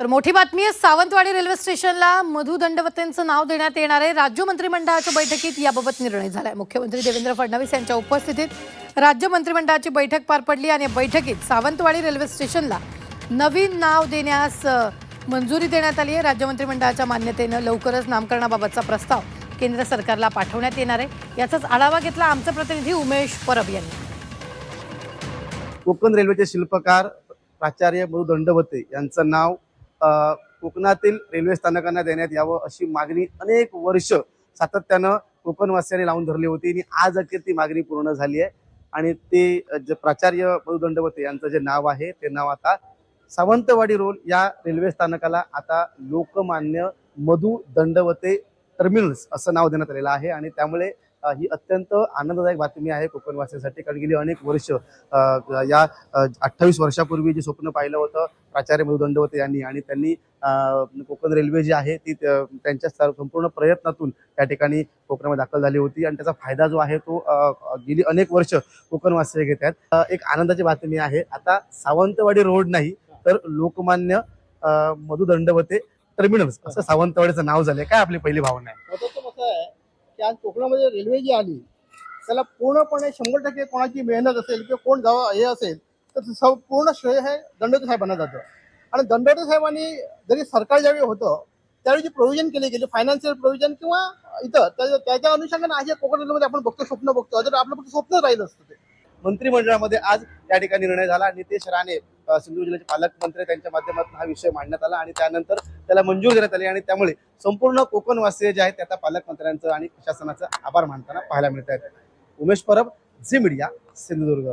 तर मोठी बातमी आहे, सावंतवाडी रेल्वे स्टेशनला मधु दंडवतेंचं नाव देण्यात येणार आहे। राज्य मंत्रिमंडळाच्या बैठकीत याबाबत निर्णय झालाय। मुख्यमंत्री देवेंद्र फडणवीस यांच्या उपस्थितीत राज्य मंत्रिमंडळाची बैठक पार पडली आणि बैठकीत सावंतवाडी रेल्वे स्टेशनला नवीन नाव देण्यास मंजुरी देण्यात आली आहे। राज्य मंत्रिमंडळाच्या मान्यतेने लवकरच नामकरणाबाबतचा प्रस्ताव केंद्र सरकारला पाठवण्यात येणार आहे। याचाच आढावा घेतला आमचे प्रतिनिधी उमेश परब यांनी। कोकण रेल्वेचे शिल्पकार प्राचार्य मधु दंडवते यांचं नाव कोकणातील रेल्वे स्थानकांना देण्यात यावं अशी मागणी अनेक वर्ष सातत्यानं कोकणवासियांनी लावून धरली होती आणि आज अखेर ती मागणी पूर्ण झाली आहे। आणि ते जे प्राचार्य मधु दंडवते यांचं जे नाव आहे ते नाव आता सावंतवाडी रोड या रेल्वे स्थानकाला आता लोकमान्य मधु दंडवते टर्मिनल्स असं नाव देण्यात आलेलं आहे। आणि त्यामुळे ही अत्यंत आनंददायक बातमी आहे कोकणवासियांसाठी, कारण गेली अनेक वर्ष या 28 वर्षापूर्वी जे स्वप्न पाहिलं होतं प्राचार्य मधु दंडवते यांनी, आणि त्यांनी कोकण रेल्वे जी आहे ती त्यांच्या संपूर्ण प्रयत्नातून त्या ठिकाणी कोकणामध्ये दाखल झाली होती आणि त्याचा फायदा जो आहे तो गेली अनेक वर्ष कोकणवासी घेत आहेत। एक आनंदाची बातमी आहे, आता सावंतवाडी रोड नाही तर लोकमान्य मधु दंडवते टर्मिनल्स असं सावंतवाडीचं नाव झालंय। काय आपली पहिली भावना आहे? की आज कोकणामध्ये रेल्वे जी आली त्याला पूर्णपणे 100% कोणाची मेहनत असेल किंवा कोण जावं हे असेल तर पूर्ण श्रेय हे दंडवते साहेबांना जातं। आणि दंडवते साहेबांनी जरी सरकार ज्यावेळी होतं त्यावेळी जे प्रोव्हिजन केले गेले फायनान्शियल प्रोव्हिजन किंवा इतर त्याच्या अनुषंगाने आज कोकण रेल्वेमध्ये आपण बघतो, स्वप्न बघतो, जर आपलं फक्त स्वप्न राहिलं असतं ते। मंत्रिमंडळामध्ये आज त्या ठिकाणी निर्णय झाला। नितेश राणे सिंधुदुर्ग जिल्ह्याचे पालकमंत्री त्यांच्या माध्यमातून हा विषय मांडण्यात आला आणि त्यानंतर त्याला मंजूर देण्यात आली आणि त्यामुळे संपूर्ण कोकणवासी जे आहेत ते आता पालकमंत्र्यांचं आणि प्रशासनाचं आभार मानताना पाहायला मिळत आहेत। उमेश परब, झी मीडिया, सिंधुदुर्ग।